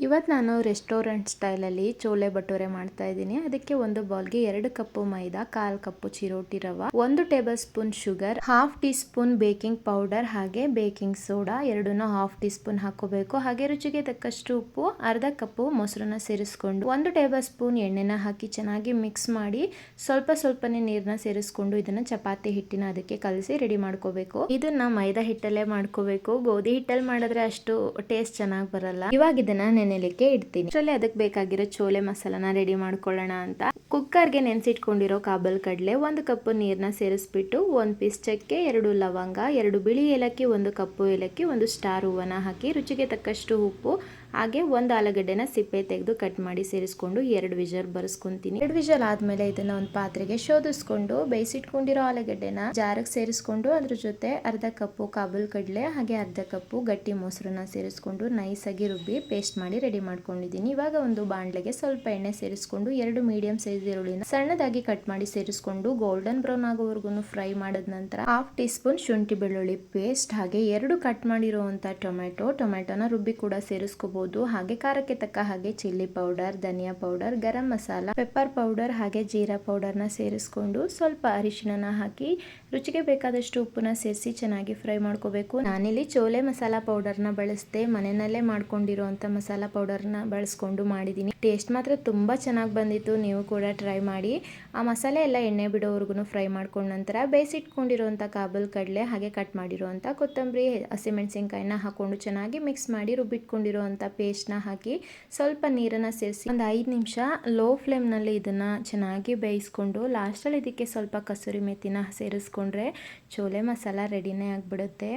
ಇವತ್ತು ನಾನು ರೆಸ್ಟೋರೆಂಟ್ ಸ್ಟೈಲಲ್ಲಿ ಚೋಲೆ ಭಟೂರೆ ಮಾಡ್ತಾ ಇದ್ದೀನಿ. ಅದಕ್ಕೆ ಒಂದು ಬೌಲ್ಗೆ 2 ಕಪ್ ಮೈದಾ, 1/4 ಕಪ್ ಚಿರೋಟಿ ರವೆ, 1 table spoon sugar, 1/2 tea spoon baking powder ಹಾಗೆ ಬೇಕಿಂಗ್ ಸೋಡಾ ಎರಡನ್ನೂ 1/2 ಟೀ ಸ್ಪೂನ್ ಹಾಕೋಬೇಕು. ಹಾಗೆ ರುಚಿಗೆ ತಕ್ಕಷ್ಟು ಉಪ್ಪು, 1/2 ಕಪ್ ಮೊಸರನ್ನ ಸೇರಿಸ್ಕೊಂಡು 1 ಟೇಬಲ್ ಸ್ಪೂನ್ ಎಣ್ಣೆನ ಹಾಕಿ ಚೆನ್ನಾಗಿ ಮಿಕ್ಸ್ ಮಾಡಿ ಸ್ವಲ್ಪನೇ ನೀರನ್ನ ಸೇರಿಸ್ಕೊಂಡು ಇದನ್ನ ಚಪಾತಿ ಹಿಟ್ಟಿನ ಅದಕ್ಕೆ ಕಲಸಿ ರೆಡಿ ಮಾಡ್ಕೋಬೇಕು. ಇದನ್ನ ಮೈದಾ ಹಿಟ್ಟಲ್ಲೇ ಮಾಡ್ಕೋಬೇಕು. ಗೋಧಿ ಹಿಟ್ಟಲ್ಲಿ ಮಾಡಿದ್ರೆ ಅಷ್ಟು ಟೇಸ್ಟ್ ಚೆನ್ನಾಗಿ ಬರಲ್ಲ. ಇವಾಗ ಇದನ್ನ ನೆನೆಲಿಕ್ಕೆ ಇಡ್ತೀನಿ. ಅಷ್ಟರಲ್ಲಿ ಅದಕ್ಕೆ ಬೇಕಾಗಿರೋ ಚೋಲೆ ಮಸಾಲಾನ ರೆಡಿ ಮಾಡ್ಕೊಳ್ಳೋಣ ಅಂತ ಕುಕ್ಕರ್ಗೆ ನೆನೆಸಿಟ್ಕೊಂಡಿರೋ ಕಾಬಲ್ ಕಡಲೆ 1 ಕಪ್ ನೀರನ್ನ ಸೇರಿಸ್ಬಿಟ್ಟು 1 ಪೀಸ್ ಚಕ್ಕೆ, 2 ಲವಂಗ, 2 ಬಿಳಿ ಏಲಕ್ಕಿ, 1 ಕಪ್ಪು ಏಲಕ್ಕಿ, 1 ಸ್ಟಾರ್ ಹೂವನ್ನ ಹಾಕಿ ರುಚಿಗೆ ತಕ್ಕಷ್ಟು ಉಪ್ಪು ಹಾಗೆ 1 ಆಲೂಗಡ್ಡೆನ ಸಿಪ್ಪೆ ತೆಗೆದು ಕಟ್ ಮಾಡಿ ಸೇರಿಸ್ಕೊಂಡು 2 ವಿಷಲ್ ಬರೆಸ್ಕೊಂತೀನಿ. 2 ವಿಷಲ್ ಆದ್ಮೇಲೆ ಇದನ್ನ ಒಂದು ಪಾತ್ರೆಗೆ ಶೋಧಿಸ್ಕೊಂಡು ಬೇಯಿಸಿಟ್ಕೊಂಡಿರೋ ಆಲೂಗಡ್ಡೆನ ಜಾರಿಗೆ ಸೇರಿಸ್ಕೊಂಡು ಅದ್ರ ಜೊತೆ 1/2 ಕಪ್ಪು ಕಾಬಲ್ ಕಡಲೆ ಹಾಗೆ 1/2 ಕಪ್ಪು ಗಟ್ಟಿ ಮೊಸರನ್ನ ಸೇರಿಸ್ಕೊಂಡು ನೈಸ್ ಆಗಿ ರುಬ್ಬಿ ಪೇಸ್ಟ್ ಮಾಡಿ ರೆಡಿ ಮಾಡ್ಕೊಂಡಿದ್ದೀನಿ. ಇವಾಗ ಒಂದು ಬಾಣಲೆಗೆ ಸ್ವಲ್ಪ ಎಣ್ಣೆ ಸೇರಿಸ್ಕೊಂಡು 2 ಮೀಡಿಯಂ ಸೈಜ್ ಈರುಳ್ಳಿನ ಸಣ್ಣದಾಗಿ ಕಟ್ ಮಾಡಿ ಸೇರಿಸ್ಕೊಂಡು ಗೋಲ್ಡನ್ ಬ್ರೌನ್ ಆಗೋವರೆಗೂ ಫ್ರೈ ಮಾಡಿದ ನಂತರ 1/2 ಟೀ ಸ್ಪೂನ್ ಶುಂಠಿ ಬೆಳ್ಳುಳ್ಳಿ ಪೇಸ್ಟ್ ಹಾಗೆ 2 ಕಟ್ ಮಾಡಿರುವಂತ ಟೊಮೆಟೊನ ರುಬ್ಬಿ ಕೂಡ ಸೇರಿಸ್ಕೋಬಹುದು. ಹಾಗೆ ಖಾರಕ್ಕೆ ತಕ್ಕ ಹಾಗೆ ಚಿಲ್ಲಿ ಪೌಡರ್, ಧನಿಯಾ powder, garam masala, pepper powder ಹಾಗೆ ಜೀರಾ ಪೌಡರ್ನ ಸೇರಿಸ್ಕೊಂಡು ಸ್ವಲ್ಪ ಅರಿಶಿಣನ ಹಾಕಿ ರುಚಿಗೆ ಬೇಕಾದಷ್ಟು ಉಪ್ಪನ್ನ ಸೇರಿಸಿ ಚೆನ್ನಾಗಿ ಫ್ರೈ ಮಾಡ್ಕೋಬೇಕು. ನಾನಿಲ್ಲಿ ಚೋಲೆ ಮಸಾಲಾ ಪೌಡರ್ನ ಬಳಸದೆ ಮನೆಯಲ್ಲೇ ಮಾಡ್ಕೊಂಡಿರುವಂತ ಮಸಾಲಾ ಪೌಡರ್ನ ಬಳಸ್ಕೊಂಡು ಮಾಡಿದ್ದೀನಿ. ಟೇಸ್ಟ್ ಮಾತ್ರ ತುಂಬಾ ಚೆನ್ನಾಗಿ ಬಂದಿತ್ತು. ನೀವು ಕೂಡ ಟ್ರೈ ಮಾಡಿ. ಆ ಮಸಾಲೆ ಎಲ್ಲ ಎಣ್ಣೆ ಬಿಡೋವರೆಗೂ ಫ್ರೈ ಮಾಡ್ಕೊಂಡ ನಂತರ ಬೇಯಿಸಿಟ್ಕೊಂಡಿರುವಂತ ಕಾಬಲ್ ಕಡಲೆ ಹಾಗೆ ಕಟ್ ಮಾಡಿರುವಂತ ಕೊತ್ತಂಬರಿ, ಹಸಿಮೆಣಸಿನಕಾಯಿನ ಹಾಕೊಂಡು ಚೆನ್ನಾಗಿ ಮಿಕ್ಸ್ ಮಾಡಿ ರುಬ್ಬಿಟ್ಕೊಂಡಿರುವಂತ ಪೇಸ್ಟ್ನ ಹಾಕಿ ಸ್ವಲ್ಪ ನೀರನ್ನ ಸೇರಿಸಿ ಒಂದು 5 ನಿಮಿಷ ಲೋ ಫ್ಲೇಮ್ನಲ್ಲಿ ಇದನ್ನ ಚೆನ್ನಾಗಿ ಬೇಯಿಸ್ಕೊಂಡು ಲಾಸ್ಟಲ್ಲಿ ಇದಕ್ಕೆ ಸ್ವಲ್ಪ ಕಸೂರಿ ಮೆಥಿನ ಸೇರಿಸ್ಕೊಂಡ್ರೆ ಚೋಲೆ ಮಸಾಲ ರೆಡಿನೇ ಆಗಿಬಿಡುತ್ತೆ.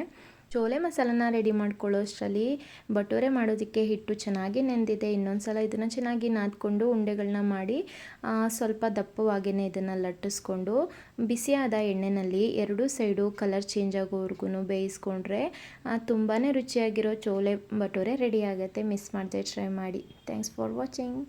ಚೋಲೆ ಮಸಾಲನ ರೆಡಿ ಮಾಡ್ಕೊಳ್ಳೋ ಅಷ್ಟರಲ್ಲಿ ಭಟೂರೆ ಮಾಡೋದಕ್ಕೆ ಹಿಟ್ಟು ಚೆನ್ನಾಗಿ ನೆಂದಿದೆ. ಇನ್ನೊಂದ್ಸಲ ಇದನ್ನು ಚೆನ್ನಾಗಿ ನಾದ್ಕೊಂಡು ಉಂಡೆಗಳನ್ನ ಮಾಡಿ ಸ್ವಲ್ಪ ದಪ್ಪವಾಗೇ ಇದನ್ನು ಲಟ್ಟಿಸ್ಕೊಂಡು ಬಿಸಿಯಾದ ಎಣ್ಣೆಯಲ್ಲಿ 2 ಸೈಡು ಕಲರ್ ಚೇಂಜ್ ಆಗೋವರೆಗೂ ಬೇಯಿಸ್ಕೊಂಡ್ರೆ ತುಂಬಾ ರುಚಿಯಾಗಿರೋ ಚೋಲೆ ಭಟೂರೆ ರೆಡಿ ಆಗುತ್ತೆ. ಮಿಸ್ ಮಾಡದೆ ಟ್ರೈ ಮಾಡಿ. Thanks for watching.